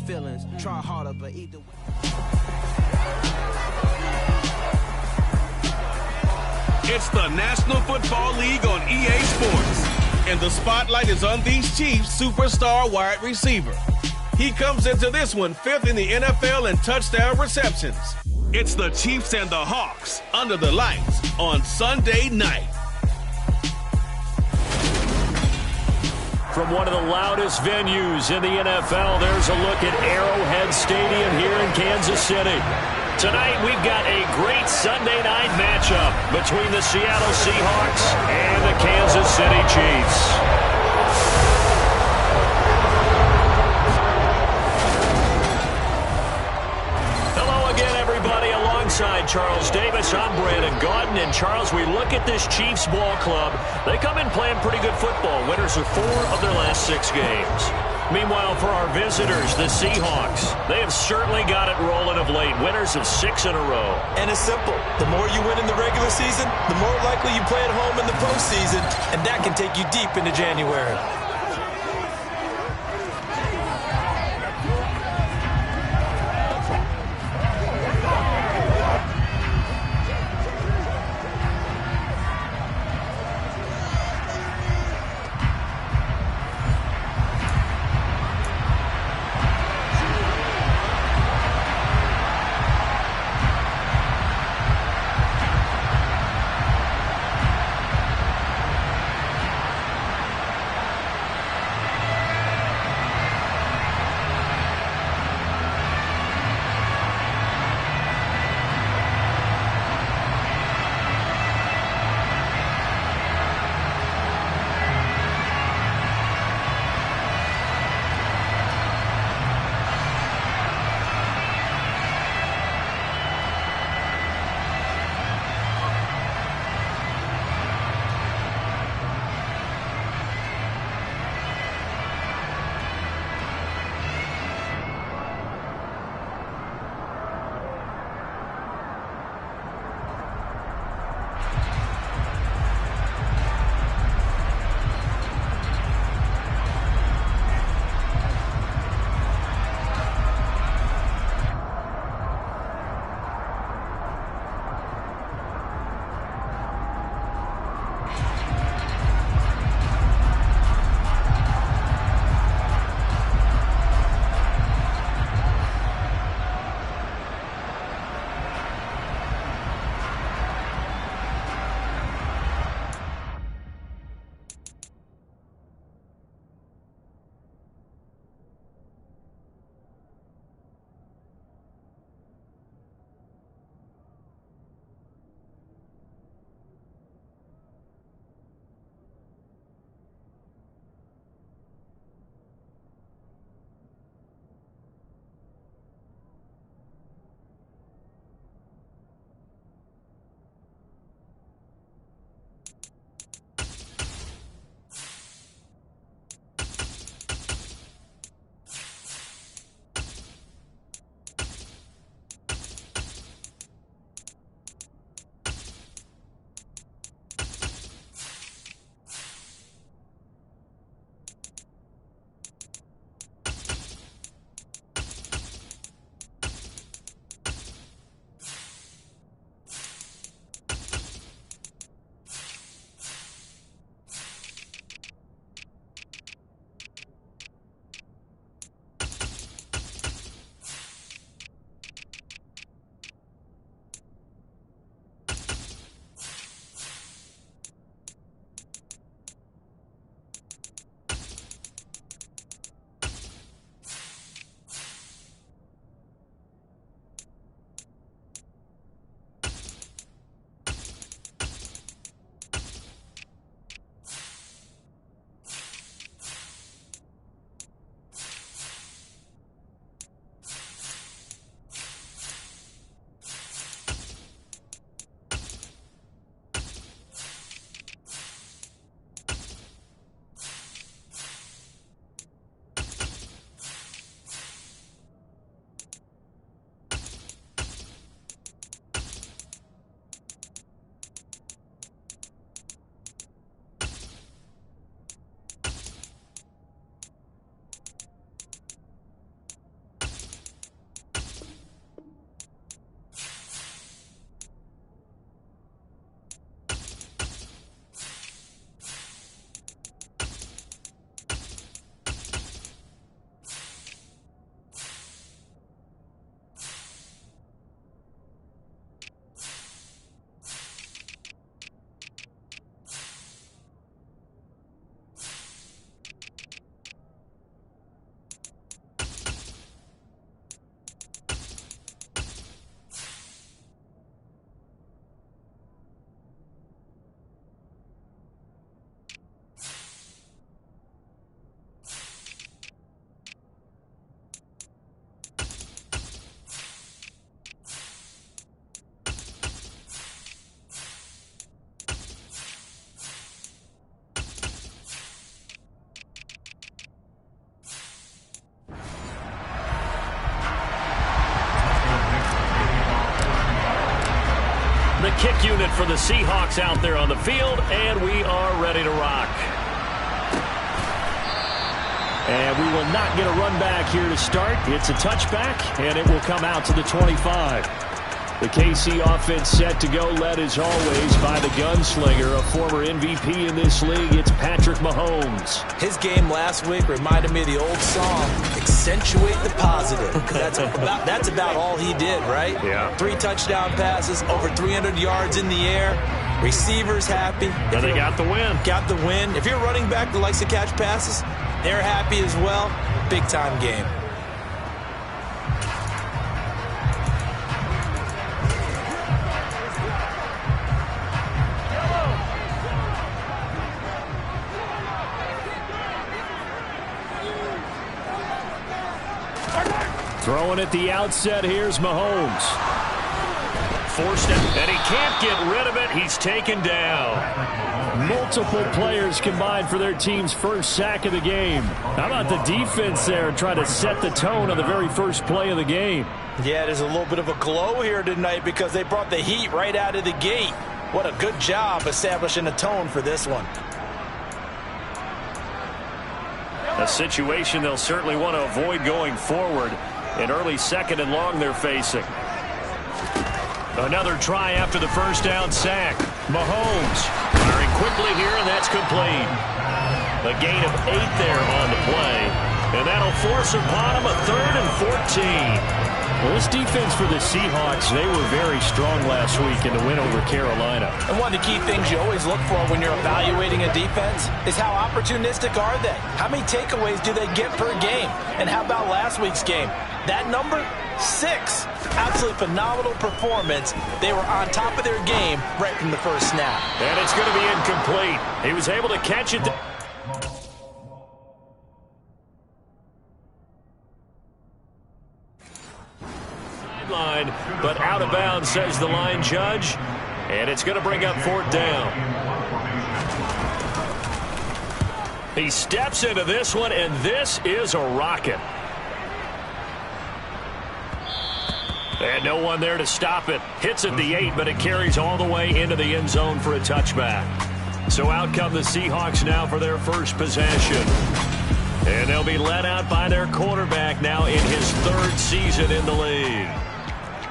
feelings. Try harder, but either way. It's the National Football League on EA Sports, and the spotlight is on these Chiefs superstar wide receiver. He comes into this one 5th in the NFL in touchdown receptions. It's the Chiefs and the Hawks under the lights on Sunday night. From one of the loudest venues in the NFL, there's a look at Arrowhead Stadium here in Kansas City. Tonight, we've got a great Sunday night matchup between the Seattle Seahawks and the Kansas City Chiefs. Hello again, everybody. Alongside Charles Davis, I'm Brandon Gaudin. And Charles, we look at this Chiefs ball club. They come in playing pretty good football. Winners of 4 of their last 6 games. Meanwhile, for our visitors, the Seahawks, they have certainly got it rolling of late. Winners of 6 in a row. And it's simple. The more you win in the regular season, the more likely you play at home in the postseason, and that can take you deep into January. The kick unit for the Seahawks out there on the field, and we are ready to rock. And we will not get a run back here to start. It's a touchback, and it will come out to the 25. The KC offense set to go, led as always by the gunslinger, a former MVP in this league. It's Patrick Mahomes. His game last week reminded me of the old song, Accentuate the Positive. That's about all he did, right? Yeah. 3 touchdown passes, over 300 yards in the air. Receivers happy. And they got the win. Got the win. If you're running back that likes to catch passes, they're happy as well. Big-time game. Throwing at the outset, here's Mahomes. Forced it, and he can't get rid of it. He's taken down. Multiple players combined for their team's first sack of the game. How about the defense there trying to set the tone on the very first play of the game? Yeah, there's a little bit of a glow here tonight because they brought the heat right out of the gate. What a good job establishing a tone for this one. A situation they'll certainly want to avoid going forward. An early second and long they're facing. Another try after the first down sack. Mahomes firing quickly here, and that's complete. A gain of 8 there on the play. And that'll force upon him a 3rd and 14. Well, this defense for the Seahawks, they were very strong last week in the win over Carolina. And one of the key things you always look for when you're evaluating a defense is how opportunistic are they? How many takeaways do they get per game? And how about last week's game? That number, 6. Absolutely phenomenal performance. They were on top of their game right from the first snap. And it's going to be incomplete. He was able to catch it. Sideline, but out of bounds, says the line judge. And it's going to bring up 4th down. He steps into this one, and this is a rocket. And no one there to stop it. Hits at the 8, but it carries all the way into the end zone for a touchback. So out come the Seahawks now for their first possession. And they'll be led out by their quarterback now in his 3rd season in the league.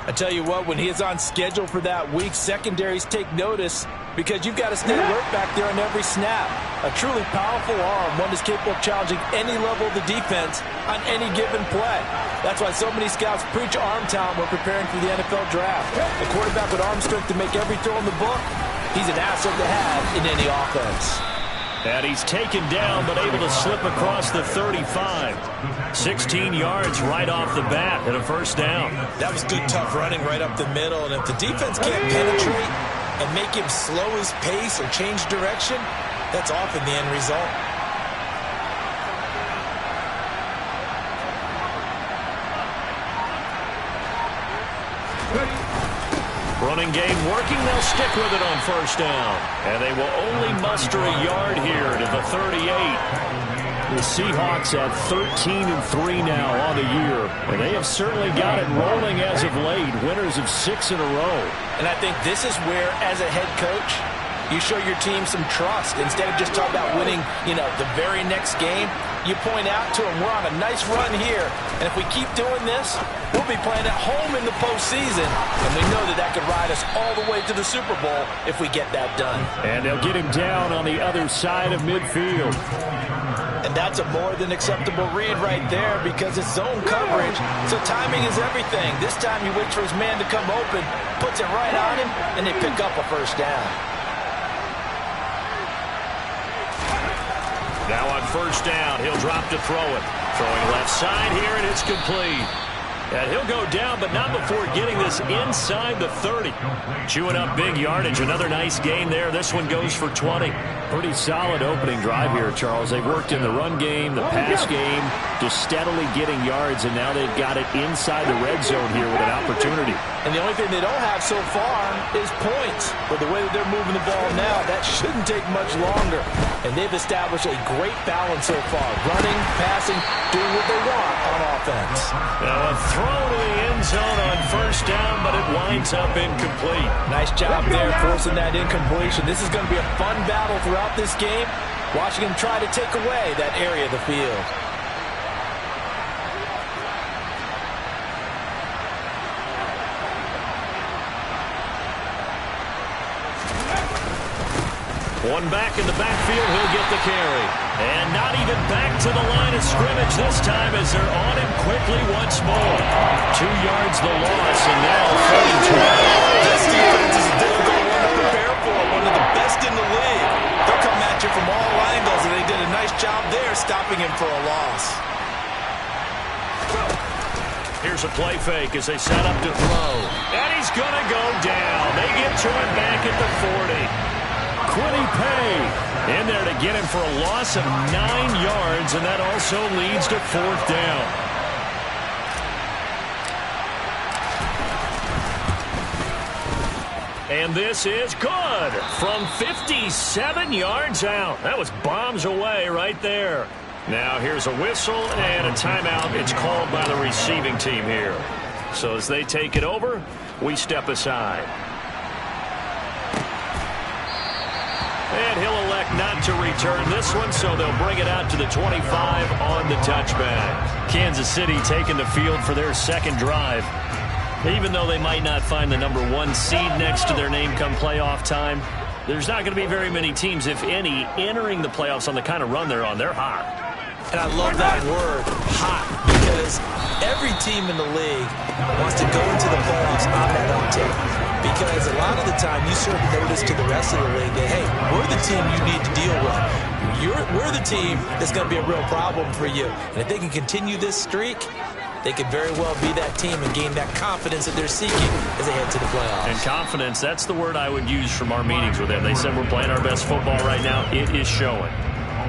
I tell you what, when he is on schedule for that week, secondaries take notice because you've got to stay alert back there on every snap. A truly powerful arm, one that's capable of challenging any level of the defense on any given play. That's why so many scouts preach arm talent when preparing for the NFL draft. A quarterback with arm strength to make every throw in the book, he's an asset to have in any offense. And he's taken down, but able to slip across the 35. 16 yards right off the bat and a first down. That was good, tough running right up the middle. And if the defense can't penetrate and make him slow his pace or change direction, that's often the end result. Running game working. They'll stick with it on first down. And they will only muster a yard here to the 38. The Seahawks have 13-3 now on the year. And they have certainly got it rolling as of late. Winners of 6 in a row. And I think this is where, as a head coach, you show your team some trust. Instead of just talking about winning, the very next game, you point out to them, we're on a nice run here. And if we keep doing this, we'll be playing at home in the postseason. And we know that could ride us all the way to the Super Bowl if we get that done. And they'll get him down on the other side of midfield. And that's a more than acceptable read right there because it's zone coverage. So timing is everything. This time he waits for his man to come open, puts it right on him, and they pick up a first down. Now on first down, he'll drop to throw it. Throwing left side here, and it's complete. And he'll go down, but not before getting this inside the 30. Chewing up big yardage. Another nice gain there. This one goes for 20. Pretty solid opening drive here, Charles. They've worked in the run game, the pass game, just steadily getting yards, and now they've got it inside the red zone here with an opportunity. And the only thing they don't have so far is points. But the way that they're moving the ball now, that shouldn't take much longer. And they've established a great balance so far. Running, passing, doing what they want on offense. Now a throw to the end zone on first down, but it winds up incomplete. Nice job there forcing that incompletion. This is going to be a fun battle throughout this game, watching him try to take away that area of the field. One back in the backfield, he'll get the carry. And not even back to the line of scrimmage this time as they're on him quickly once more. 2 yards the loss, and now 32. This defense is a difficult one to prepare for, one of the best in the league. They'll come at you from all angles, and they did a nice job there stopping him for a loss. Here's a play fake as they set up to throw. And he's going to go down. They get to him back at the 40. Quiddy Pay in there to get him for a loss of 9 yards, and that also leads to 4th down. And this is good from 57 yards out. That was bombs away right there. Now here's a whistle and a timeout. It's called by the receiving team here. So as they take it over, we step aside. And he'll elect not to return this one, so they'll bring it out to the 25 on the touchback. Kansas City taking the field for their second drive. Even though they might not find the number 1 seed next to their name come playoff time, there's not going to be very many teams, if any, entering the playoffs on the kind of run they're on. They're hot. And I love that word, hot, because every team in the league wants to go into the playoffs on that uptick. Because a lot of the time you serve notice to the rest of the league that, hey, we're the team you need to deal with. We're the team that's going to be a real problem for you. And if they can continue this streak, they could very well be that team and gain that confidence that they're seeking as they head to the playoffs. And confidence, that's the word I would use from our meetings with them. They said we're playing our best football right now. It is showing.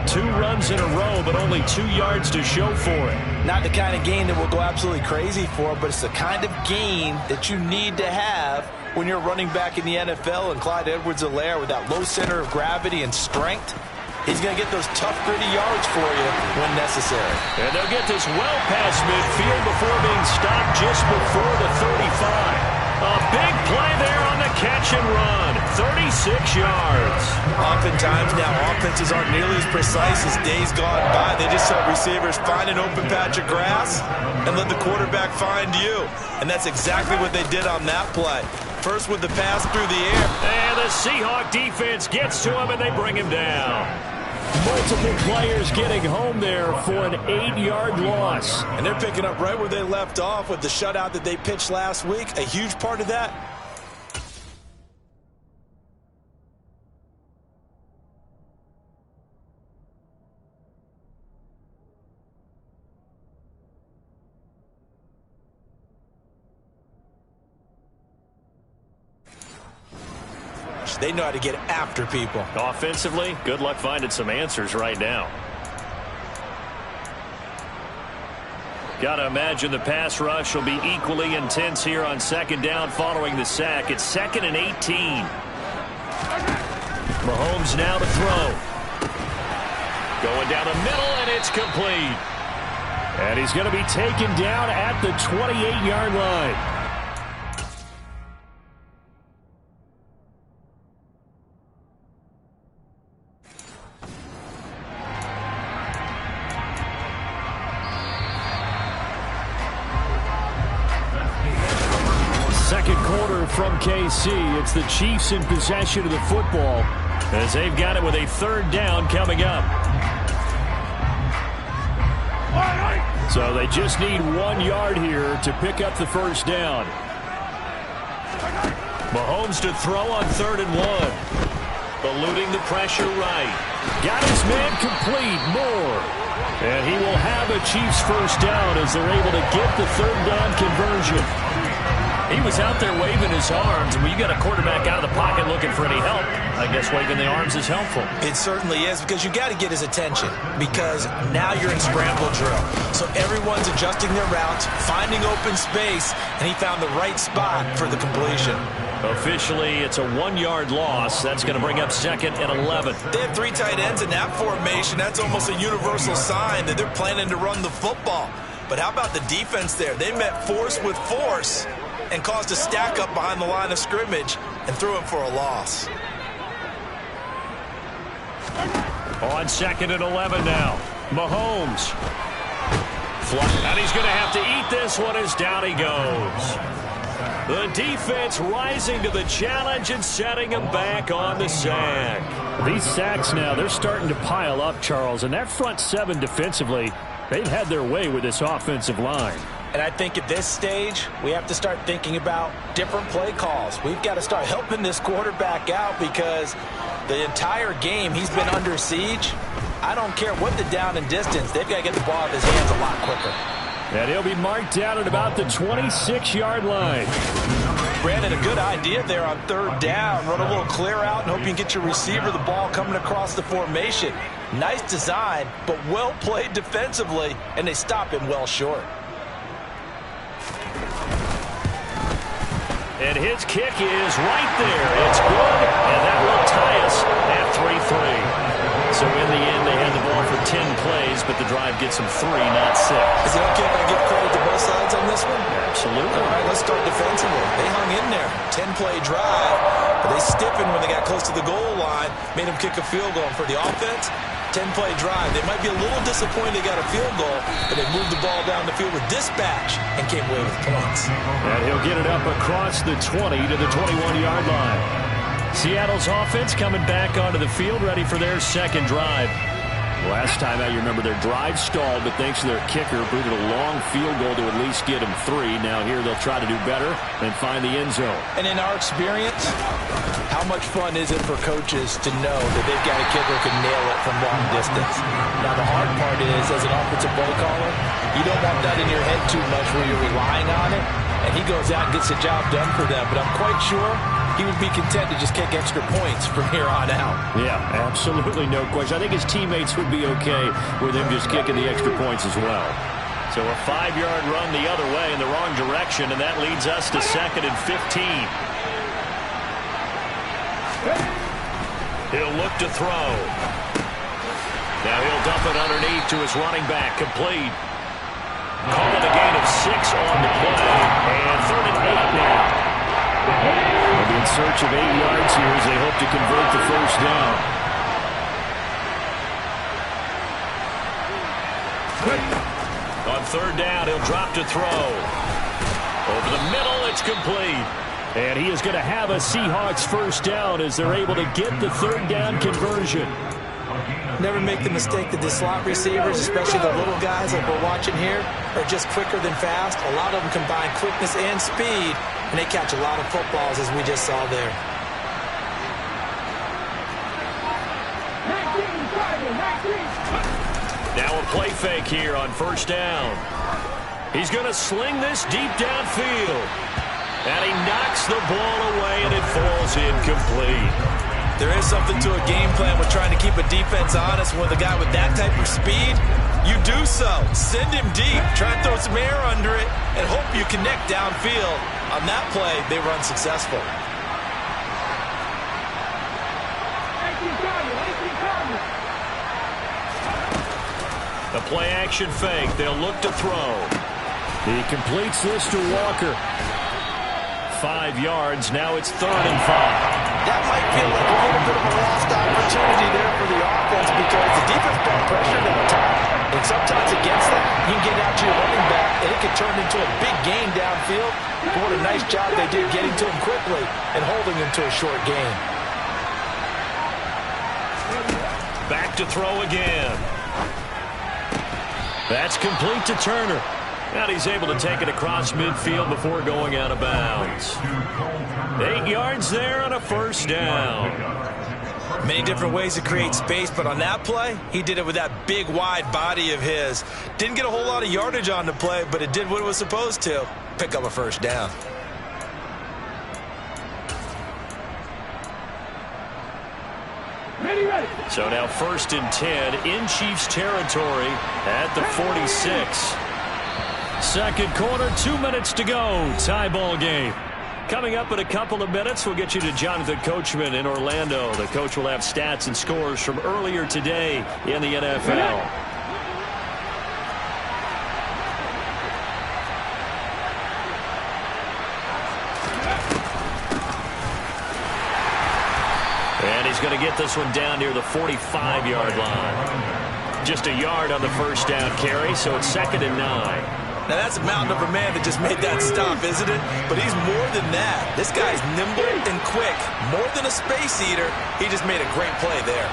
2 runs in a row, but only 2 yards to show for it. Not the kind of gain that we'll go absolutely crazy for, but it's the kind of gain that you need to have when you're running back in the NFL. And Clyde Edwards-Helaire, with that low center of gravity and strength, he's going to get those tough, gritty yards for you when necessary. And they'll get this well past midfield before being stopped just before the 35. A big play there on the catch and run. 36 yards. Oftentimes now, offenses aren't nearly as precise as days gone by. They just saw receivers find an open patch of grass and let the quarterback find you. And that's exactly what they did on that play. First with the pass through the air. And the Seahawk defense gets to him, and they bring him down. Multiple players getting home there for an 8-yard loss. And they're picking up right where they left off with the shutout that they pitched last week. A huge part of that. They know how to get after people. Offensively, good luck finding some answers right now. Got to imagine the pass rush will be equally intense here on second down following the sack. It's 2nd and 18. Mahomes now to throw. Going down the middle, and it's complete. And he's going to be taken down at the 28-yard line. Second quarter from KC. It's the Chiefs in possession of the football as they've got it with a 3rd down coming up. So they just need 1 yard here to pick up the first down. Mahomes to throw on 3rd and 1. Eluding the pressure right. Got his man complete. Moore. And he will have a Chiefs first down as they're able to get the 3rd down conversion. He was out there waving his arms, and when you got a quarterback out of the pocket looking for any help, I guess waving the arms is helpful. It certainly is, because you got to get his attention, because now you're in scramble drill. So everyone's adjusting their routes, finding open space, and he found the right spot for the completion. Officially, it's a 1-yard loss. That's going to bring up 2nd and 11. They have 3 tight ends in that formation. That's almost a universal sign that they're planning to run the football. But how about the defense there? They met force with force and caused a stack up behind the line of scrimmage and threw him for a loss. On 2nd and 11 now. Mahomes. And he's going to have to eat this one as down he goes. The defense rising to the challenge and setting him back on the sack. These sacks now, they're starting to pile up, Charles. And that front seven defensively, they've had their way with this offensive line. And I think at this stage, we have to start thinking about different play calls. We've got to start helping this quarterback out because the entire game he's been under siege. I don't care what the down and distance. They've got to get the ball out of his hands a lot quicker. And he'll be marked down at about the 26-yard line. Brandon, a good idea there on 3rd down. Run a little clear out and hope you can get your receiver the ball coming across the formation. Nice design, but well played defensively, and they stop him well short. And his kick is right there. It's good, and that will tie us at 3-3. So in the end, they had the ball for 10 plays, but the drive gets them 3, not 6. Is it okay if I give credit to both sides on this one? Absolutely. All right, let's start defensively. They hung in there. 10-play drive, but they stiffened when they got close to the goal line, made them kick a field goal. For the offense, 10-play drive. They might be a little disappointed they got a field goal, but they moved the ball down the field with dispatch and came away with points. And he'll get it up across the 20 to the 21-yard line. Seattle's offense coming back onto the field, ready for their second drive. Last time out, you remember their drive stalled, but thanks to their kicker, booted a long field goal to at least get them 3. Now here they'll try to do better and find the end zone. And in our experience, how much fun is it for coaches to know that they've got a kicker who can nail it from long distance? Now the hard part is, as an offensive play caller, you don't want that in your head too much where you're relying on it, and he goes out and gets the job done for them. But I'm quite sure he would be content to just kick extra points from here on out. Yeah, absolutely no question. I think his teammates would be okay with him just kicking the extra points as well. So a 5-yard run the other way in the wrong direction, and that leads us to 2nd and 15. He'll look to throw. Now he'll dump it underneath to his running back, complete. Calling a gain of 6 on the play, and 3rd and 8 now. They'll be in search of 8 yards here as they hope to convert the first down. On 3rd down, he'll drop to throw. Over the middle, it's complete. And he is going to have a Seahawks first down as they're able to get the 3rd down conversion. Never make the mistake that the slot receivers, especially the little guys like we're watching here, are just quicker than fast. A lot of them combine quickness and speed, and they catch a lot of footballs, as we just saw there. Now a play fake here on 1st down. He's going to sling this deep downfield. And he knocks the ball away, and it falls incomplete. There is something to a game plan with trying to keep a defense honest. With a guy with that type of speed, you do so. Send him deep. Try and throw some air under it and hope you connect downfield. On that play, they were unsuccessful. A play-action fake. They'll look to throw. He completes this to Walker. 5 yards. Now it's 3rd and 5. That might feel like a little bit of a lost opportunity there for the offense because the defense brought pressure down top. And sometimes against that, you can get out to your running back, and it can turn into a big gain downfield. But what a nice job they did getting to him quickly and holding him to a short gain. Back to throw again. That's complete to Turner. And he's able to take it across midfield before going out of bounds. 8 yards there on a 1st down. Many different ways to create space, but on that play, he did it with that big, wide body of his. Didn't get a whole lot of yardage on the play, but it did what it was supposed to. Pick up a 1st down. So now 1st and 10 in Chiefs territory at the 46. Second quarter, 2 minutes to go. Tie ball game. Coming up in a couple of minutes, we'll get you to Jonathan Coachman in Orlando. The coach will have stats and scores from earlier today in the NFL. he's going to get this one down near the 45-yard line. Just a yard on the first down carry, so it's 2nd and 9. Now, that's a mountain of a man that just made that stop, isn't it? But he's more than that. This guy's nimble and quick. More than a space eater, he just made a great play there.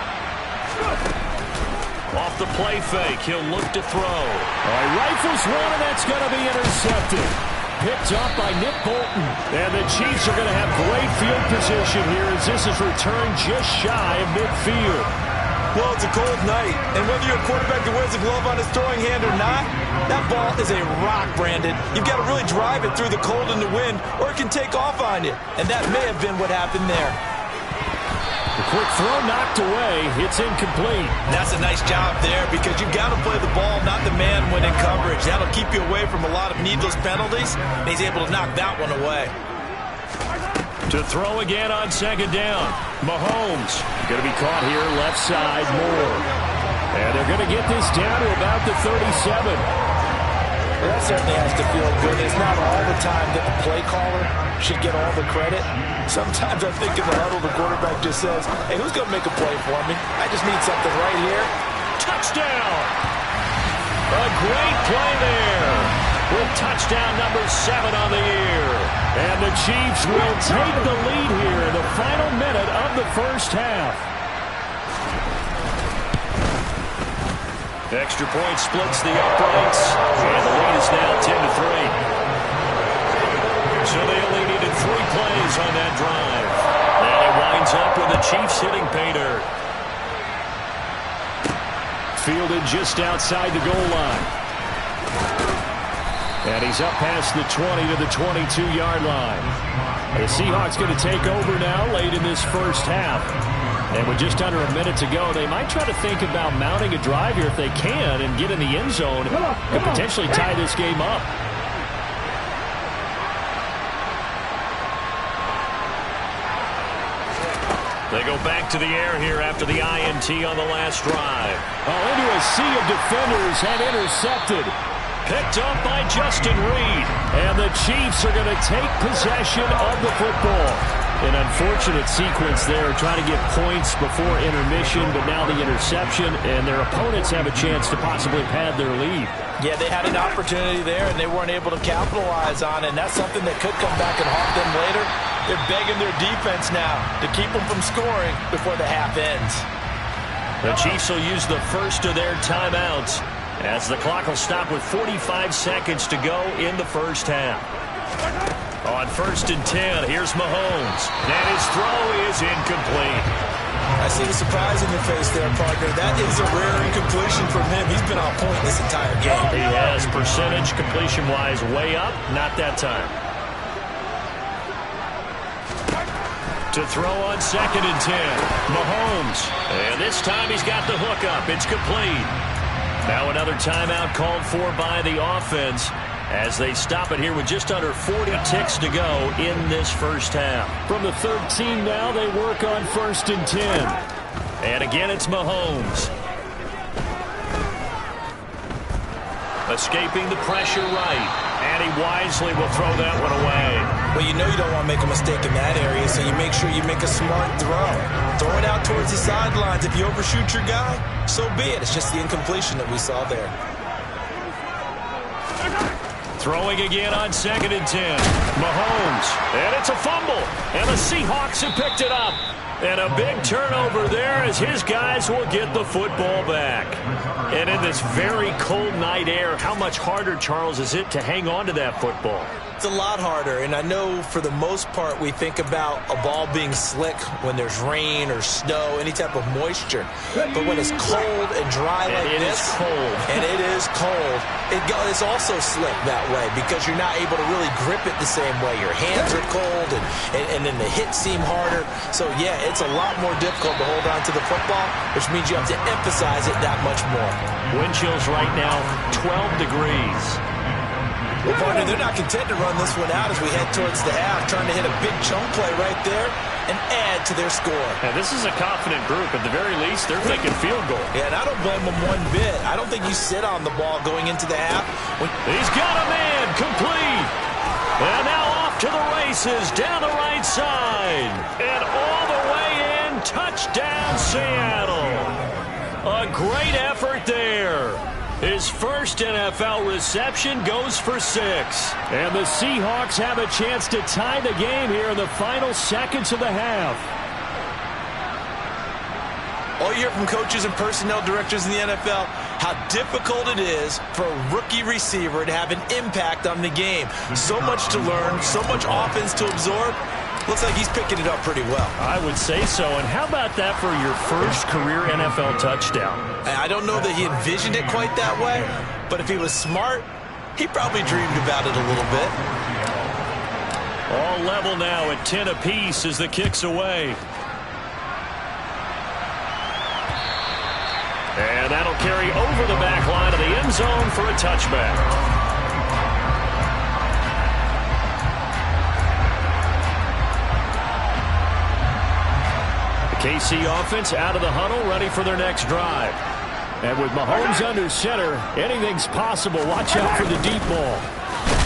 Off the play fake, he'll look to throw. All right, rifles one, and that's going to be intercepted. Picked up by Nick Bolton. And the Chiefs are going to have great field position here as this is returned just shy of midfield. Well, it's a cold night, and whether you're a quarterback that wears a glove on his throwing hand or not, that ball is a rock, Brandon. You've got to really drive it through the cold and the wind, or it can take off on you. And that may have been what happened there. The quick throw knocked away. It's incomplete. That's a nice job there because you've got to play the ball, not the man when in coverage. That'll keep you away from a lot of needless penalties, and he's able to knock that one away. To throw again on 2nd down. Mahomes going to be caught here left side more. And they're going to get this down to about the 37. Well, that certainly has to feel good. It's not all the time that the play caller should get all the credit. Sometimes I think in the huddle the quarterback just says, hey, who's going to make a play for me? I just need something right here. Touchdown! A great play there with touchdown number 7 on the year. And the Chiefs will take the lead here in the final minute of the first half. Extra point splits the uprights, and the lead is now 10-3. So they only needed 3 plays on that drive. And it winds up with the Chiefs hitting pay dirt. Fielded just outside the goal line. And he's up past the 20 to the 22-yard line. The Seahawks going to take over now late in this first half. And with just under a minute to go, they might try to think about mounting a drive here if they can and get in the end zone and potentially tie this game up. They go back to the air here after the INT on the last drive. Into a sea of defenders and intercepted. Picked up by Justin Reed. And the Chiefs are going to take possession of the football. An unfortunate sequence there, trying to get points before intermission, but now the interception, and their opponents have a chance to possibly pad their lead. Yeah, they had an opportunity there, and they weren't able to capitalize on it, and that's something that could come back and haunt them later. They're begging their defense now to keep them from scoring before the half ends. The Chiefs will use the first of their timeouts as the clock will stop with 45 seconds to go in the first half. On 1st and 10, here's Mahomes. And his throw is incomplete. I see the surprise in your face there, partner. That is a rare incompletion from him. He's been on point this entire game. He has percentage completion-wise way up. Not that time. To throw on 2nd and 10. Mahomes. And this time he's got the hook up. It's complete. Now another timeout called for by the offense as they stop it here with just under 40 ticks to go in this first half. From the 13 now, they work on 1st and 10. And again, it's Mahomes. Escaping the pressure right. And he wisely will throw that one away. Well, you know you don't want to make a mistake in that area, so you make sure you make a smart throw. Throw it out towards the sidelines. If you overshoot your guy, so be it. It's just the incompletion that we saw there. Throwing again on 2nd and 10. Mahomes. And it's a fumble. And the Seahawks have picked it up. And a big turnover there as his guys will get the football back. And in this very cold night air, how much harder, Charles, is it to hang on to that football? It's a lot harder, and I know for the most part we think about a ball being slick when there's rain or snow, any type of moisture. But when it's cold and dry like this, and it is cold, it's also slick that way because you're not able to really grip it the same way. Your hands are cold, and then the hits seem harder. So, yeah, it's a lot more difficult to hold on to the football, which means you have to emphasize it that much more. Wind chills right now, 12 degrees. Well, partner, they're not content to run this one out as we head towards the half, trying to hit a big chunk play right there and add to their score. Now, this is a confident group. At the very least, they're thinking field goal. Yeah, and I don't blame them one bit. I don't think you sit on the ball going into the half. He's got a man, complete. And now off to the races, down the right side. And all the way in, touchdown. Seattle. A great effort there. His first NFL reception goes for 6. And the Seahawks have a chance to tie the game here in the final seconds of the half. All you hear from coaches and personnel directors in the NFL, how difficult it is for a rookie receiver to have an impact on the game. So much to learn, so much offense to absorb. Looks like he's picking it up pretty well. I would say so. And how about that for your first career NFL touchdown? I don't know that he envisioned it quite that way, but if he was smart, he probably dreamed about it a little bit. All level now at 10 apiece as the kick's away. And that'll carry over the back line of the end zone for a touchback. The KC offense out of the huddle, ready for their next drive. And with Mahomes under center, anything's possible. Watch out for the deep ball.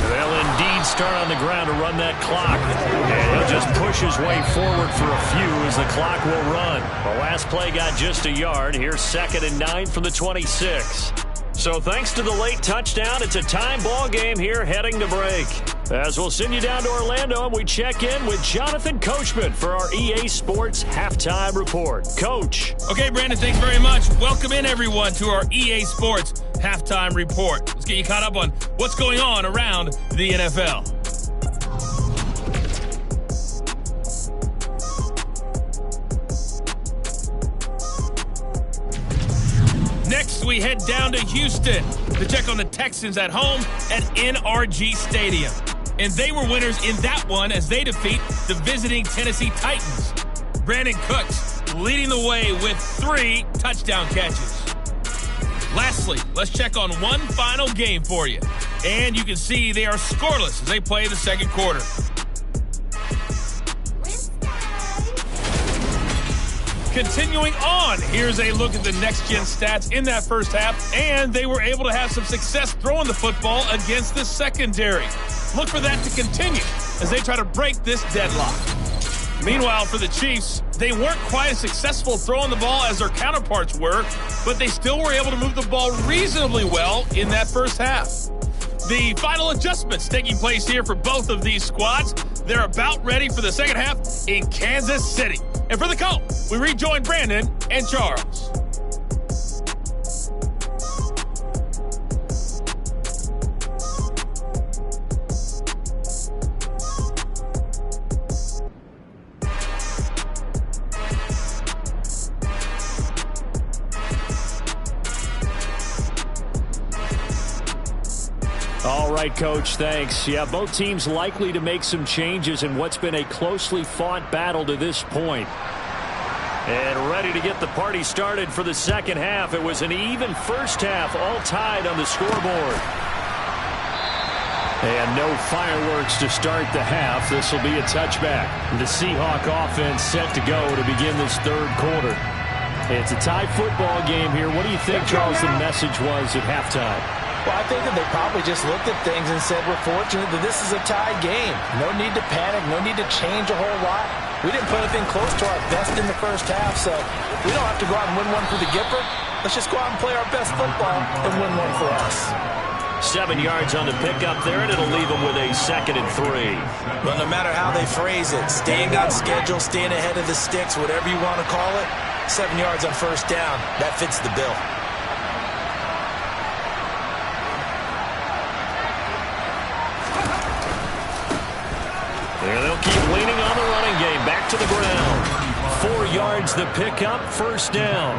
They'll indeed start on the ground to run that clock. And he'll just push his way forward for a few as the clock will run. The last play got just a yard. Here's 2nd and 9 from the 26. So thanks to the late touchdown, it's a time ball game here heading to break. As we'll send you down to Orlando and we check in with Jonathan Coachman for our EA Sports Halftime Report. Coach. Okay, Brandon, thanks very much. Welcome in, everyone, to our EA Sports Halftime Report. Let's get you caught up on what's going on around the NFL. Next, we head down to Houston to check on the Texans at home at NRG Stadium. And they were winners in that one as they defeat the visiting Tennessee Titans. Brandon Cooks leading the way with 3 touchdown catches. Lastly, let's check on one final game for you. And you can see they are scoreless as they play the second quarter. Continuing on, here's a look at the next-gen stats in that first half, and they were able to have some success throwing the football against the secondary. Look for that to continue as they try to break this deadlock. Meanwhile, for the Chiefs, they weren't quite as successful throwing the ball as their counterparts were, but they still were able to move the ball reasonably well in that first half. The final adjustments taking place here for both of these squads. They're about ready for the second half in Kansas City. And for the call, we rejoin Brandon and Charles. All right, Coach, thanks. Yeah, both teams likely to make some changes in what's been a closely fought battle to this point. And ready to get the party started for the second half. It was an even first half, all tied on the scoreboard. And no fireworks to start the half. This will be a touchback. The Seahawk offense set to go to begin this third quarter. It's a tie football game here. What do you think, Charles, the message was at halftime? Well, I think that they probably just looked at things and said, we're fortunate that this is a tie game. No need to panic, no need to change a whole lot. We didn't put anything close to our best in the first half, so we don't have to go out and win one for the Gipper. Let's just go out and play our best football and win one for us. 7 yards on the pickup there, and it'll leave them with a 2nd and 3. But no matter how they phrase it, staying on schedule, staying ahead of the sticks, whatever you want to call it, 7 yards on first down, that fits the bill. There they'll keep leaning on the running game. Back to the ground. 4 yards the pickup, first down.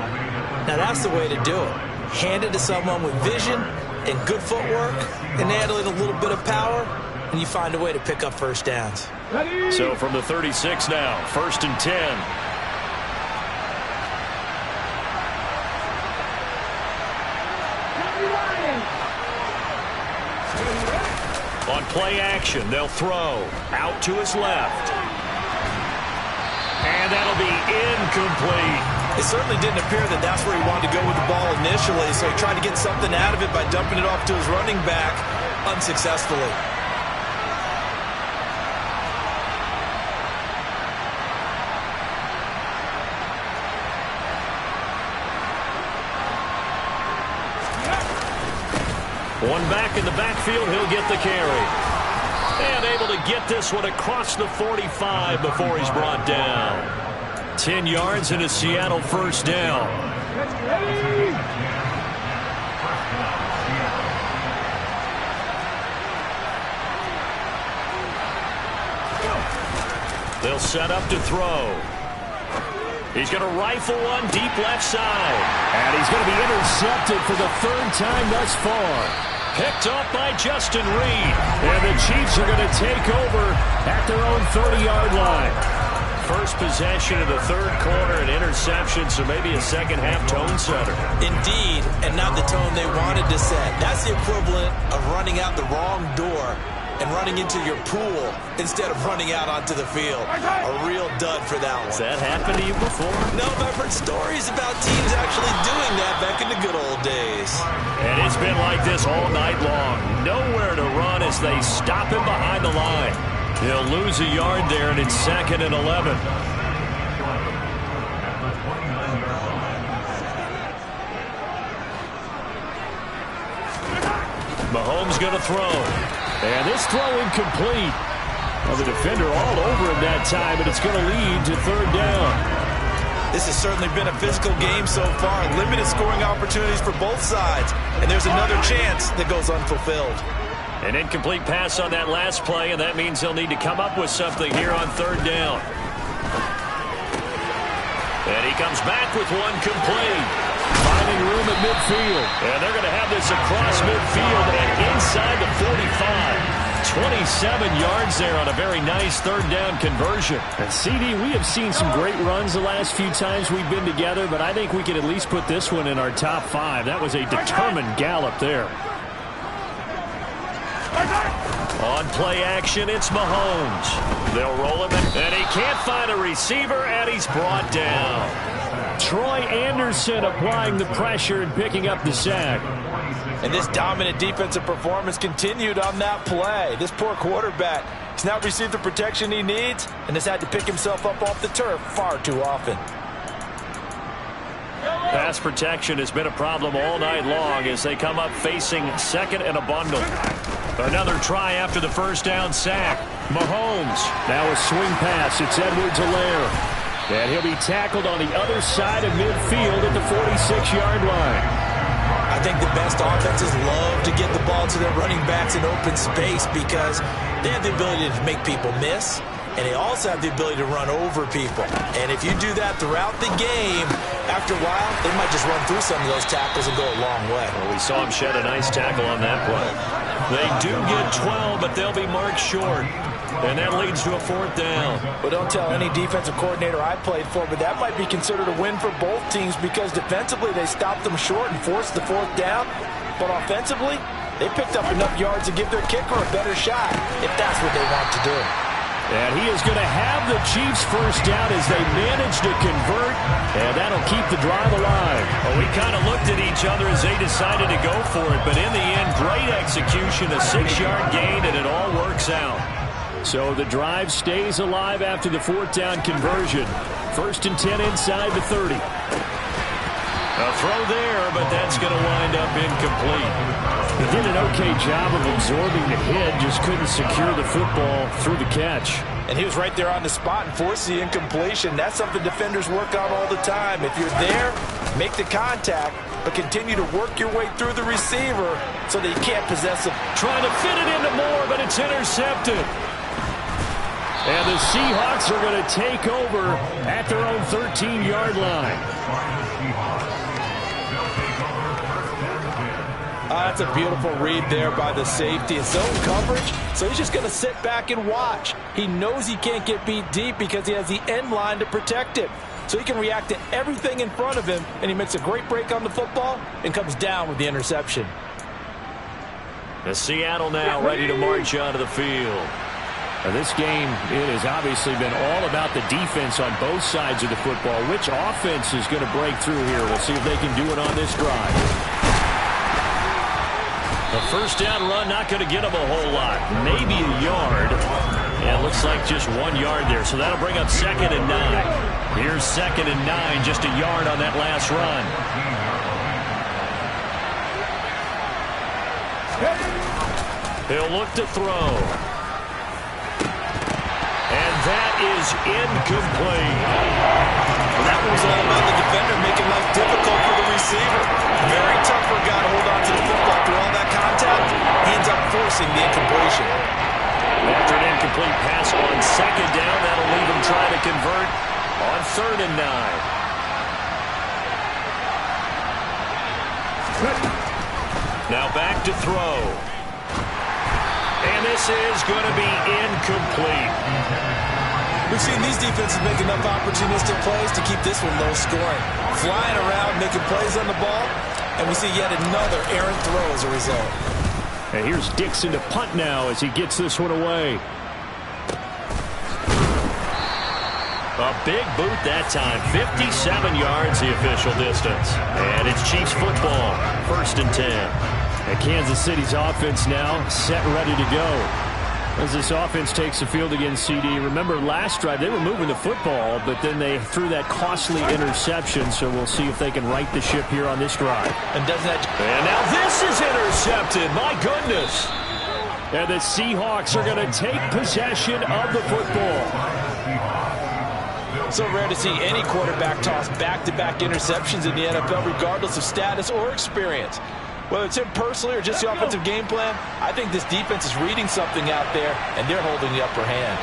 Now that's the way to do it. Hand it to someone with vision and good footwork, and add a little bit of power, and you find a way to pick up first downs. So from the 36 now, 1st and 10. On play action, they'll throw out to his left. And that'll be incomplete. It certainly didn't appear that that's where he wanted to go with the ball initially, so he tried to get something out of it by dumping it off to his running back unsuccessfully. One back in the backfield. He'll get the carry. And able to get this one across the 45 before he's brought down. 10 yards and a Seattle first down. They'll set up to throw. He's going to rifle one deep left side. And he's going to be intercepted for the third time thus far. Picked up by Justin Reed. And the Chiefs are going to take over at their own 30-yard line. First possession of the third quarter, an interception, so maybe a second-half tone setter. Indeed, and not the tone they wanted to set. That's the equivalent of running out the wrong door and running into your pool instead of running out onto the field. A real dud for that one. Has that happened to you before? No, but I've heard stories about teams actually doing that back in the good old days. And it's been like this all night long. Nowhere to run as they stop him behind the line. He'll lose a yard there, and it's 2nd and 11. Mahomes going to throw. And this throw incomplete. Well, the defender all over him that time, and it's going to lead to third down. This has certainly been a physical game so far. Limited scoring opportunities for both sides. And there's another chance that goes unfulfilled. An incomplete pass on that last play, and that means they'll need to come up with something here on third down. And he comes back with one complete. Finding room at midfield. And they're going to have this across midfield and inside the 45. 27 yards there on a very nice third down conversion. And CD, we have seen some great runs the last few times we've been together, but I think we can at least put this one in our top 5. That was a determined gallop there. On play action, it's Mahomes. They'll roll him, and he can't find a receiver, and he's brought down. Troy Anderson applying the pressure and picking up the sack. And this dominant defensive performance continued on that play. This poor quarterback has not received the protection he needs and has had to pick himself up off the turf far too often. Pass protection has been a problem all night long as they come up facing second and a bundle. Another try after the first down sack. Mahomes. Now a swing pass. It's Edwards-Helaire. And he'll be tackled on the other side of midfield at the 46-yard line. I think the best offenses love to get the ball to their running backs in open space because they have the ability to make people miss, and they also have the ability to run over people. And if you do that throughout the game, after a while, they might just run through some of those tackles and go a long way. Well, we saw him shed a nice tackle on that play. They do get 12, but they'll be marked short. And that leads to a fourth down. Well, don't tell any defensive coordinator I played for, but that might be considered a win for both teams because defensively they stopped them short and forced the fourth down. But offensively, they picked up enough yards to give their kicker a better shot if that's what they want to do. And he is going to have the Chiefs first down as they manage to convert, and that'll keep the drive alive. Well, we kind of looked at each other as they decided to go for it, but in the end, great execution, a 6-yard gain, and it all works out. So the drive stays alive after the fourth down conversion. 1st and 10 inside the 30. A throw there, but that's going to wind up incomplete. He did an okay job of absorbing the hit, just couldn't secure the football through the catch. And he was right there on the spot and forced the incompletion. That's something defenders work on all the time. If you're there, make the contact, but continue to work your way through the receiver so that you can't possess him. Trying to fit it into Moore, but it's intercepted. And the Seahawks are going to take over at their own 13-yard line. That's a beautiful read there by the safety. It's zone coverage, so he's just going to sit back and watch. He knows he can't get beat deep because he has the end line to protect it. So he can react to everything in front of him, and he makes a great break on the football and comes down with the interception. The Seattle now ready to march onto the field. Now this game, it has obviously been all about the defense on both sides of the football. Which offense is going to break through here? We'll see if they can do it on this drive. The first down run not going to get him a whole lot. Maybe a yard. Yeah, it looks like just 1 yard there. So that'll bring up 2nd and 9. Here's 2nd and 9, just a yard on that last run. He'll look to throw. And that is incomplete. Well, that one was all about the defender making life difficult for the receiver. Very tough for a guy to hold on to the football through all that contact. He ends up forcing the incompletion. After an incomplete pass on second down, that'll leave him trying to convert on 3rd and 9. Now back to throw. And this is going to be incomplete. We've seen these defenses make enough opportunistic plays to keep this one low scoring. Flying around, making plays on the ball, and we see yet another errant throw as a result. And here's Dixon to punt now as he gets this one away. A big boot that time. 57 yards the official distance. And it's Chiefs football. 1st and 10. And Kansas City's offense now set ready to go. As this offense takes the field against CD. Remember last drive they were moving the football, but then they threw that costly interception. So we'll see if they can right the ship here on this drive. And now this is intercepted. My goodness. And the Seahawks are going to take possession of the football. So rare to see any quarterback toss back-to-back interceptions in the NFL, regardless of status or experience. Whether it's him personally or just the offensive game plan, I think this defense is reading something out there, and they're holding the upper hand.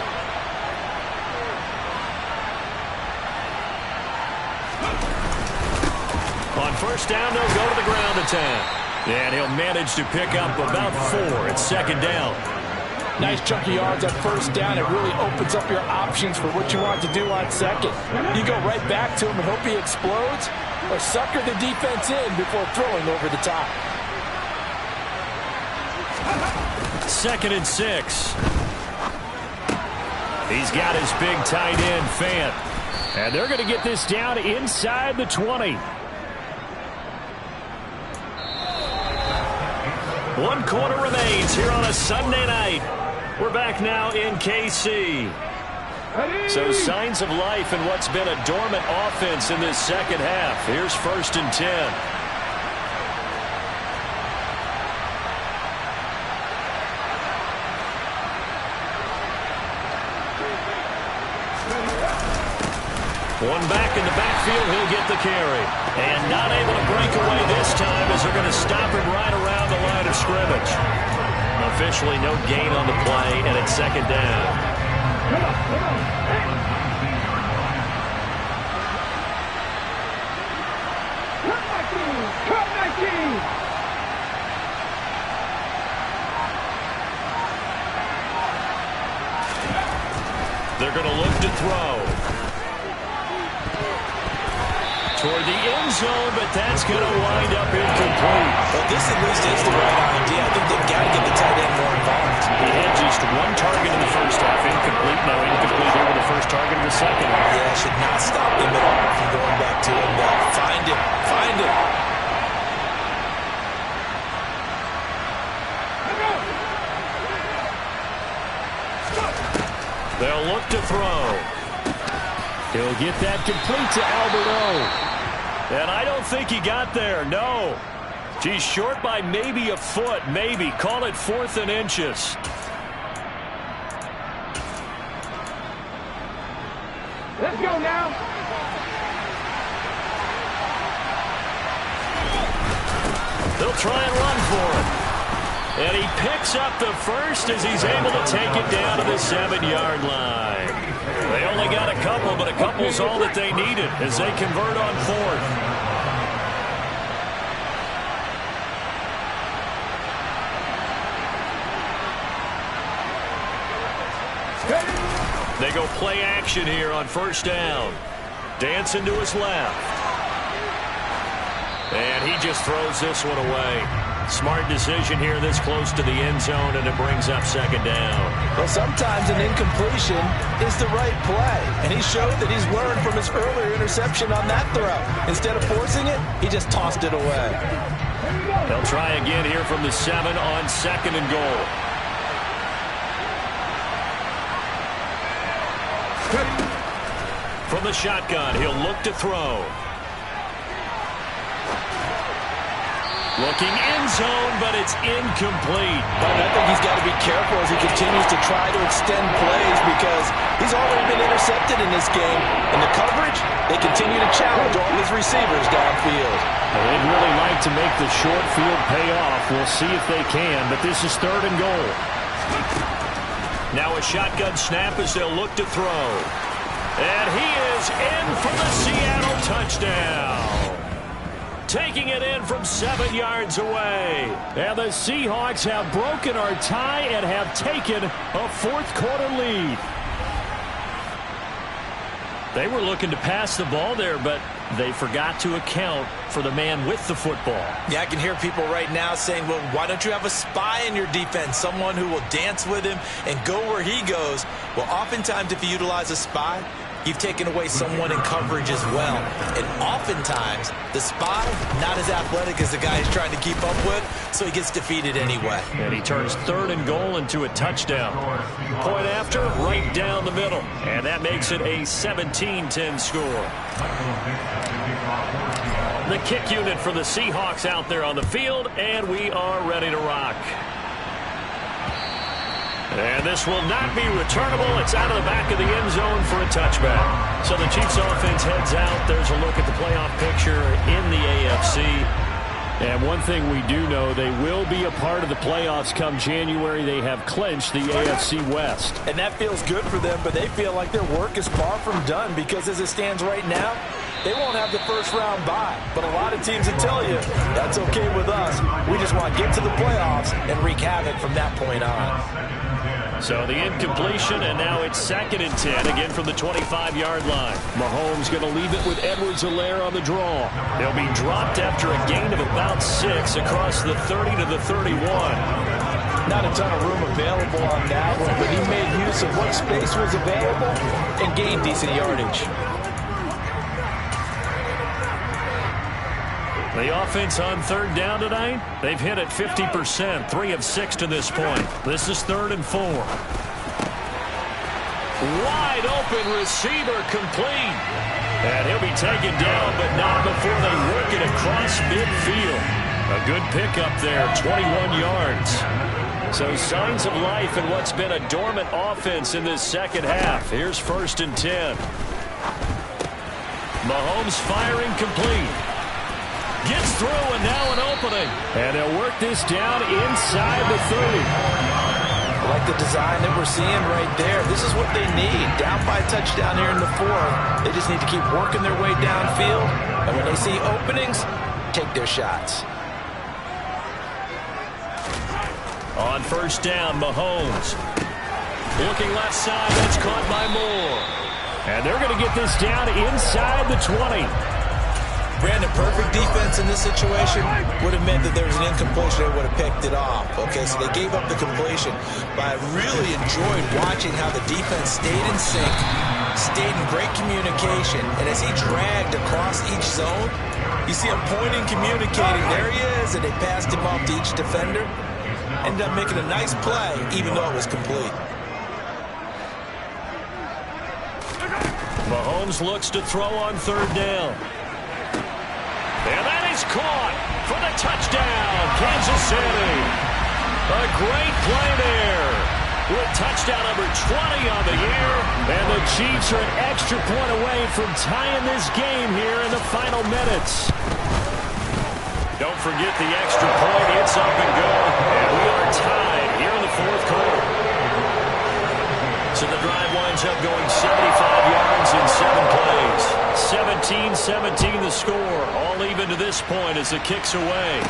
On 1st down, they'll go to the ground attack. And he'll manage to pick up about 4 at 2nd down. Nice chunk of yards on 1st down. It really opens up your options for what you want to do on 2nd. You go right back to him and hope he explodes, or sucker the defense in before throwing over the top. 2nd and 6. He's got his big tight end, Fant. And they're going to get this down inside the 20. 1 quarter remains here on a Sunday night. We're back now in KC. So signs of life in what's been a dormant offense in this 2nd half. Here's 1st and 10. One back in the backfield, he'll get the carry. And not able to break away this time as they're going to stop him right around the line of scrimmage. Officially no gain on the play, and it's 2nd down. They're going to look to throw. Toward the end zone, but that's going to wind up incomplete. But this at least is the right idea. I think they've got to get the tight end more involved. He had just 1 target in the 1st half. Incomplete. Now incomplete here with the 1st target in the 2nd. Yeah, should not stop them at all from going back to him. Find him. Find him. They'll look to throw. He'll get that complete to Alberto. And I don't think he got there, no. He's short by maybe a foot, maybe. Call it 4th and inches. Let's go now. They'll try and run for it. And he picks up the 1st as he's able to take it down to the 7-yard line. They only got a couple, but a couple's all that they needed as they convert on 4th. They go play action here on 1st down. Dancing to his left. And he just throws this one away. Smart decision here this close to the end zone, and it brings up 2nd down. Well, sometimes an incompletion is the right play, and he showed that he's learned from his earlier interception on that throw. Instead of forcing it, he just tossed it away. They'll try again here from the 7 on 2nd and goal. From the shotgun, he'll look to throw. Looking in zone, but it's incomplete. But I think he's got to be careful as he continues to try to extend plays because he's already been intercepted in this game. In the coverage, they continue to challenge all his receivers downfield. Well, they'd really like to make the short field pay off. We'll see if they can, but this is 3rd and goal. Now a shotgun snap as they'll look to throw. And he is in for the Seattle touchdown. Taking it in from 7 yards away. And the Seahawks have broken our tie and have taken a 4th quarter lead. They were looking to pass the ball there, but they forgot to account for the man with the football. Yeah, I can hear people right now saying, well, why don't you have a spy in your defense, someone who will dance with him and go where he goes? Well, oftentimes if you utilize a spy, you've taken away someone in coverage as well. And oftentimes, the spy, not as athletic as the guy he's trying to keep up with, so he gets defeated anyway. And he turns 3rd and goal into a touchdown. Point after, right down the middle. And that makes it a 17-10 score. The kick unit for the Seahawks out there on the field, and we are ready to rock. And this will not be returnable. It's out of the back of the end zone for a touchback. So the Chiefs offense heads out. There's a look at the playoff picture in the AFC. And one thing we do know, they will be a part of the playoffs come January. They have clinched the AFC West. And that feels good for them, but they feel like their work is far from done because as it stands right now, they won't have the first-round bye. But a lot of teams will tell you, that's okay with us. We just want to get to the playoffs and wreak havoc from that point on. So the incompletion, and now it's 2nd and 10, again from the 25-yard line. Mahomes going to leave it with Edwards-Helaire on the draw. They'll be dropped after a gain of about 6 across the 30 to the 31. Not a ton of room available on that one, but he made use of what space was available and gained decent yardage. The offense on 3rd down tonight, they've hit it 50%, 3 of 6 to this point. This is 3rd and 4. Wide open receiver complete. And he'll be taken down, but not before they work it across midfield. A good pickup there, 21 yards. So signs of life in what's been a dormant offense in this second half. Here's 1st and 10. Mahomes firing complete. Gets through, and now an opening. And they'll work this down inside the 30. I like the design that we're seeing right there. This is what they need. Down by a touchdown here in the 4th. They just need to keep working their way downfield. And when they see openings, take their shots. On 1st down, Mahomes. Looking left side, that's caught by Moore. And they're going to get this down inside the 20. Brandon, perfect defense in this situation would have meant that there was an incompletion. They would have picked it off. Okay, so they gave up the completion. But I really enjoyed watching how the defense stayed in sync, stayed in great communication. And as he dragged across each zone, you see him pointing, communicating. There he is, and they passed him off to each defender. Ended up making a nice play, even though it was complete. Mahomes looks to throw on 3rd down. And that is caught for the touchdown, Kansas City. A great play there with touchdown number 20 on the year. And the Chiefs are an extra point away from tying this game here in the final minutes. Don't forget the extra point. It's up and go. And we are tied here in the 4th quarter. So the drive winds up going 75 yards in 7 plays. 17-17 the score. All even to this point as the kick's away.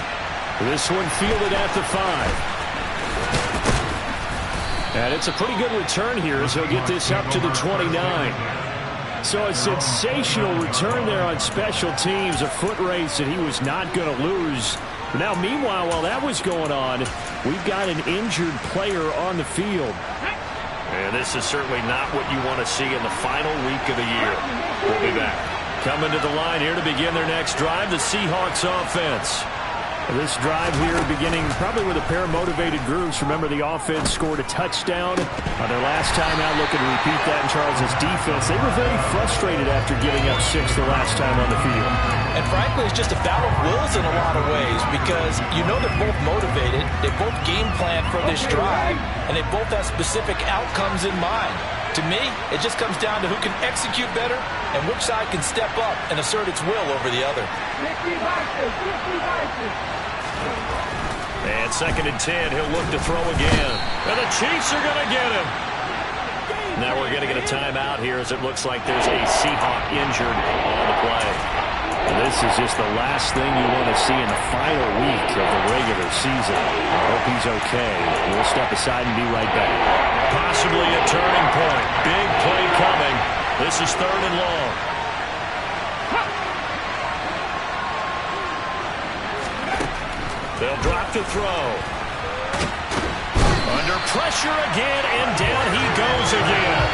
This one fielded at the 5. And it's a pretty good return here as he'll get this up to the 29. So a sensational return there on special teams. A foot race that he was not going to lose. Now, meanwhile, while that was going on, we've got an injured player on the field. And this is certainly not what you want to see in the final week of the year. We'll be back. Coming to the line here to begin their next drive, the Seahawks offense. This drive here beginning probably with a pair of motivated groups. Remember, the offense scored a touchdown on their last time out. Looking to repeat that in Charles' defense. They were very frustrated after giving up 6 the last time on the field. And frankly, it's just a battle of wills in a lot of ways because you know they're both motivated. They both game plan for this drive, and they both have specific outcomes in mind. To me, it just comes down to who can execute better and which side can step up and assert its will over the other. And 2nd and 10, he'll look to throw again. And the Chiefs are going to get him. Now we're going to get a timeout here as it looks like there's a Seahawk injured on the play. And this is just the last thing you want to see in the final week of the regular season. I hope he's okay. We'll step aside and be right back. Possibly a turning point. Big play coming. This is 3rd and long. They'll drop to throw. Under pressure again, and down he goes again.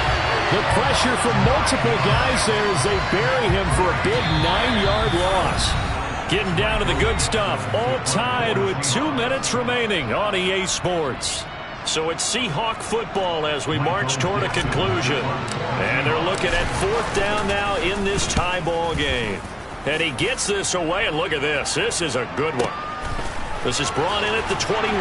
The pressure from multiple guys there as they bury him for a big 9-yard loss. Getting down to the good stuff. All tied with 2 minutes remaining on EA Sports. So it's Seahawk football as we march toward a conclusion. And they're looking at 4th down now in this tie ball game. And he gets this away, and look at this. This is a good one. This is brought in at the 21.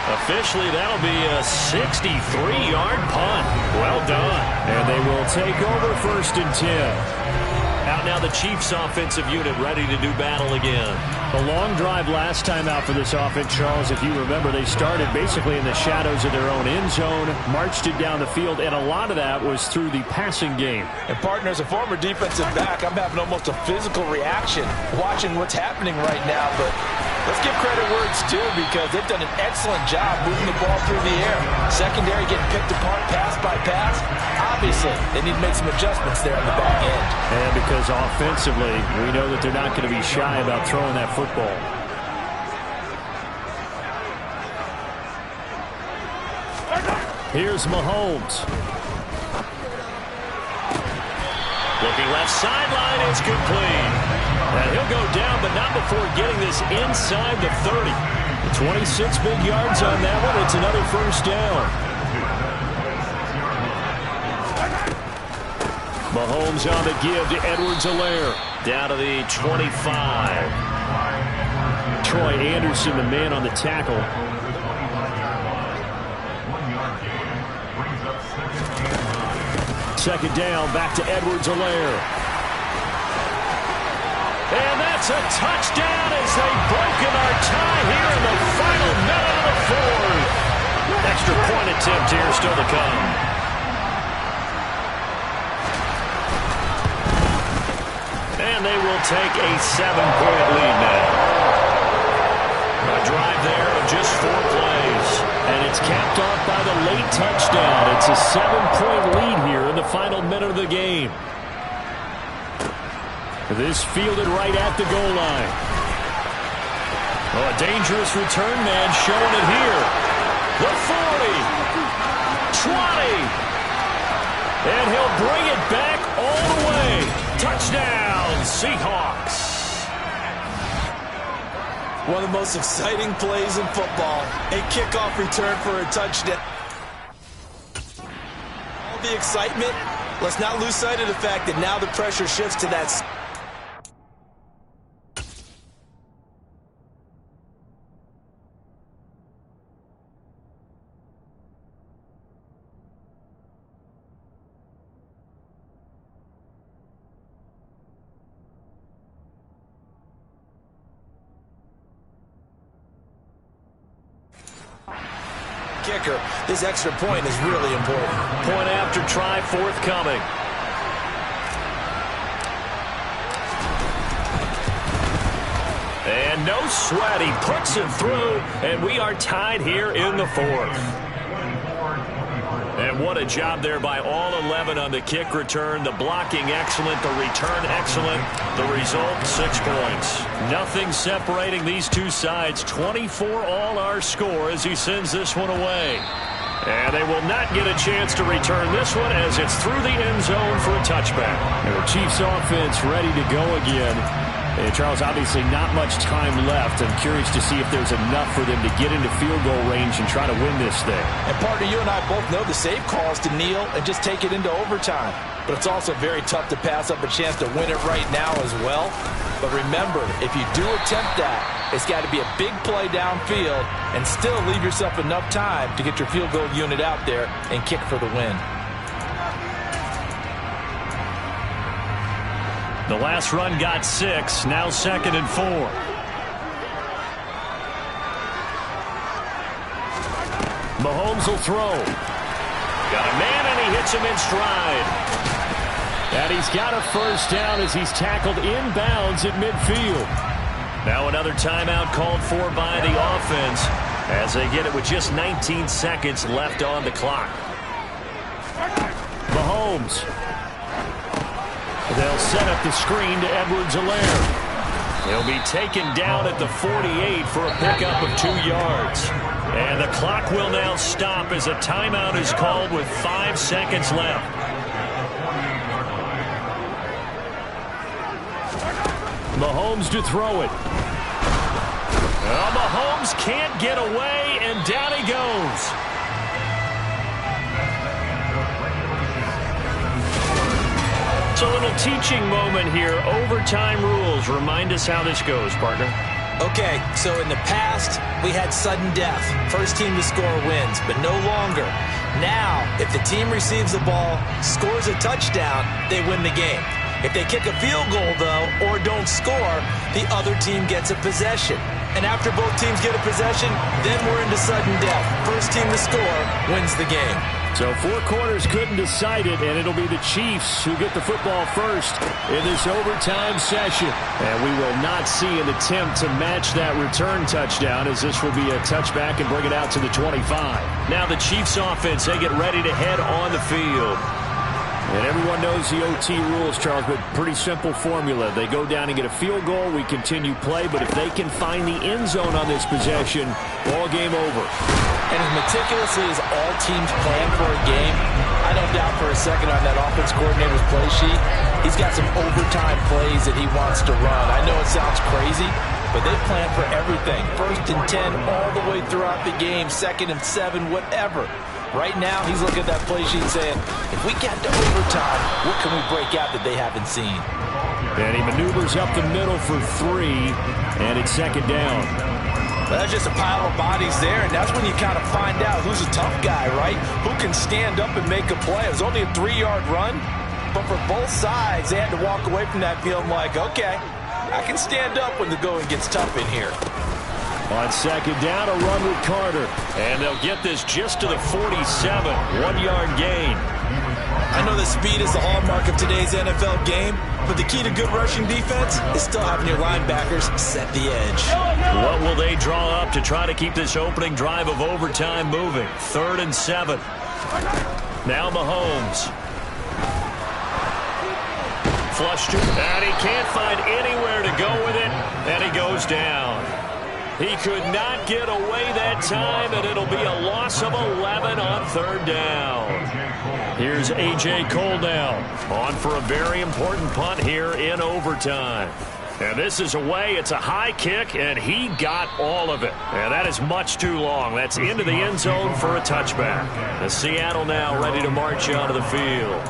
Officially, that'll be a 63-yard punt. Well done. And they will take over 1st and 10. Out now the Chiefs offensive unit ready to do battle again. A long drive last time out for this offense, Charles. If you remember, they started basically in the shadows of their own end zone, marched it down the field, and a lot of that was through the passing game. And partner, as a former defensive back, I'm having almost a physical reaction watching what's happening right now. But let's give credit where it's due because they've done an excellent job moving the ball through the air. Secondary getting picked apart pass by pass. Obviously, they need to make some adjustments there on the back end. And because offensively, we know that they're not going to be shy about throwing that football. Here's Mahomes. Looking left sideline, it's complete. And he'll go down, but not before getting this inside the 30. 26 big yards on that one. It's another 1st down. Mahomes on the give to Edwards-Helaire. Down to the 25. Troy Anderson, the man on the tackle. Second down, back to Edwards-Helaire. And that's a touchdown as they've broken our tie here in the final minute of the 4th. Extra point attempt here still to come. And they will take a 7-point lead now. A drive there of just 4 plays. And it's capped off by the late touchdown. It's a 7-point lead here in the final minute of the game. This fielded right at the goal line. Oh, a dangerous return man showing it here. The 40. 20. And he'll bring it back all the way. Touchdown, Seahawks. One of the most exciting plays in football. A kickoff return for a touchdown. All the excitement, let's not lose sight of the fact that now the pressure shifts to that. Kicker, this extra point is really important. Point after try forthcoming. And no sweat, he puts it through, and we are tied here in the 4th. And what a job there by all 11 on the kick return. The blocking excellent, the return excellent. The result, 6 points. Nothing separating these two sides. 24 all our score as he sends this one away. And they will not get a chance to return this one as it's through the end zone for a touchback. And the Chiefs offense ready to go again. And Charles, obviously not much time left. I'm curious to see if there's enough for them to get into field goal range and try to win this thing. And partner, you and I both know the safe call is to kneel and just take it into overtime. But it's also very tough to pass up a chance to win it right now as well. But remember, if you do attempt that, it's got to be a big play downfield and still leave yourself enough time to get your field goal unit out there and kick for the win. The last run got 6, now 2nd and 4. Mahomes will throw. Got a man, and he hits him in stride. And he's got a first down as he's tackled inbounds at midfield. Now another timeout called for by the offense as they get it with just 19 seconds left on the clock. Mahomes. They'll set up the screen to Edwards-Helaire. He'll be taken down at the 48 for a pickup of 2 yards. And the clock will now stop as a timeout is called with 5 seconds left. Mahomes to throw it. Mahomes can't get away, and down he goes. It's a little teaching moment here. Overtime rules. Remind us how this goes, partner. Okay, so in the past, we had sudden death. First team to score wins, but no longer. Now, if the team receives the ball, scores a touchdown, they win the game. If they kick a field goal, though, or don't score, the other team gets a possession. And after both teams get a possession, then we're into sudden death. First team to score wins the game. So 4 quarters couldn't decide it, and it'll be the Chiefs who get the football first in this overtime session. And we will not see an attempt to match that return touchdown, as this will be a touchback and bring it out to the 25. Now the Chiefs offense, they get ready to head on the field. And everyone knows the OT rules, Charles, but pretty simple formula. They go down and get a field goal, we continue play, but if they can find the end zone on this possession, ball game over. And as meticulously as all teams plan for a game, I don't doubt for a second on that offense coordinator's play sheet, he's got some overtime plays that he wants to run. I know it sounds crazy, but they plan for everything. 1st and 10 all the way throughout the game, 2nd and 7, whatever. Right now, he's looking at that play sheet saying, if we get to overtime, what can we break out that they haven't seen? And he maneuvers up the middle for 3, and it's 2nd down. Well, that's just a pile of bodies there, and that's when you kind of find out who's a tough guy, right? Who can stand up and make a play. It was only a 3-yard run, but for both sides, they had to walk away from that feeling like, okay, I can stand up when the going gets tough in here. On 2nd down, a run with Carter. And they'll get this just to the 47. 1-yard gain. I know that speed is the hallmark of today's NFL game, but the key to good rushing defense is still having your linebackers set the edge. What will they draw up to try to keep this opening drive of overtime moving? 3rd and 7. Now Mahomes. Flushed it, and he can't find anywhere to go with it, and he goes down. He could not get away that time, and it'll be a loss of 11 on 3rd down. Here's A.J. Cole now, on for a very important punt here in overtime. And this is away. It's a high kick, and he got all of it. And that is much too long. That's into the end zone for a touchback. The Seattle now ready to march onto the field.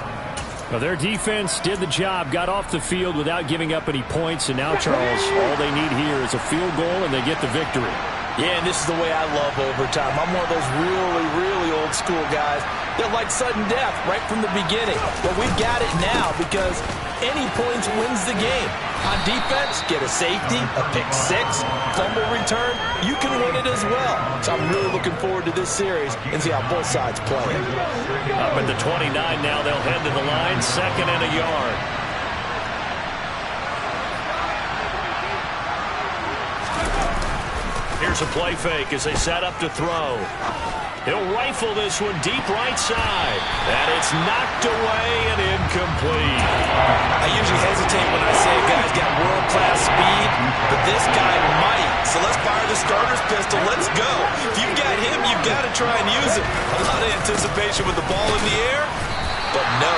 Well, their defense did the job, got off the field without giving up any points, and now, Charles, all they need here is a field goal, and they get the victory. Yeah, and this is the way I love overtime. I'm one of those really, really old school guys that like sudden death right from the beginning. But we've got it now because any points wins the game. On defense, get a safety, a pick 6, fumble return, you can win it as well. So I'm really looking forward to this series and see how both sides play. Up at the 29 now, they'll head to the line, 2nd and a yard. Here's a play fake as they set up to throw. He'll rifle this one deep right side. And it's knocked away and incomplete. I usually hesitate when I say a guy's got world-class speed, but this guy might. So let's fire the starter's pistol. Let's go. If you've got him, you've got to try and use it. A lot of anticipation with the ball in the air, but no.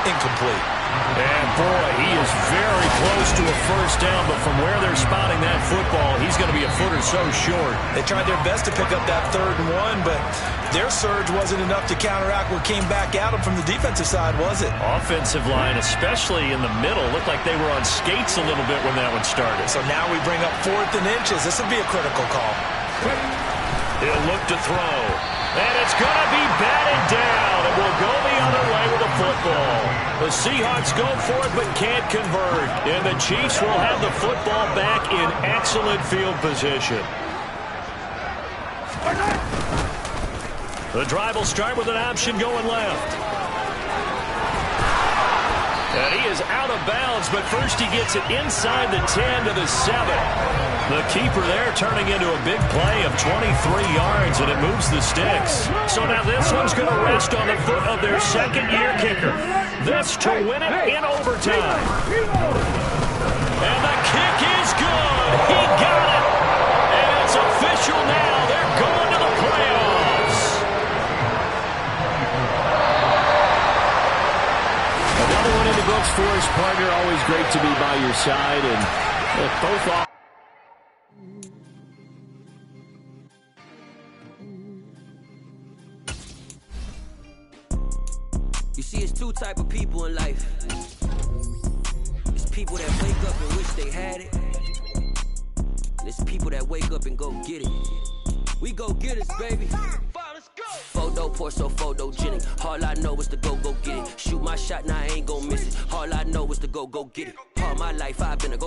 incomplete. And boy, he is very close to a first down, but from where they're spotting that football, he's going to be a foot or so short. They tried their best to pick up that 3rd and 1, but their surge wasn't enough to counteract what came back at them from the defensive side, was it? Offensive line, especially in the middle, looked like they were on skates a little bit when that one started. So now we bring up 4th and inches. This would be a critical call. He'll look to throw. And it's going to be batted down. It will go the other way with the football. The Seahawks go for it but can't convert. And the Chiefs will have the football back in excellent field position. The drive will start with an option going left. And he is out of bounds, but first he gets it inside the 10 to the 7. The keeper there turning into a big play of 23 yards, and it moves the sticks. So now this one's going to rest on the foot of their second-year kicker. This to win it in overtime. And the kick is good. He got it. And it's official now. They're going to the playoffs. Another one in the books for his partner. Always great to be by your side. And both off. You see, it's 2 type of people in life. It's people that wake up and wish they had it. And it's people that wake up and go get it. We go get it, baby. Photo pour so photogenic. All I know is to go get it. Shoot my shot, now I ain't gon' miss it. All I know is to go get it. All my life I've been a go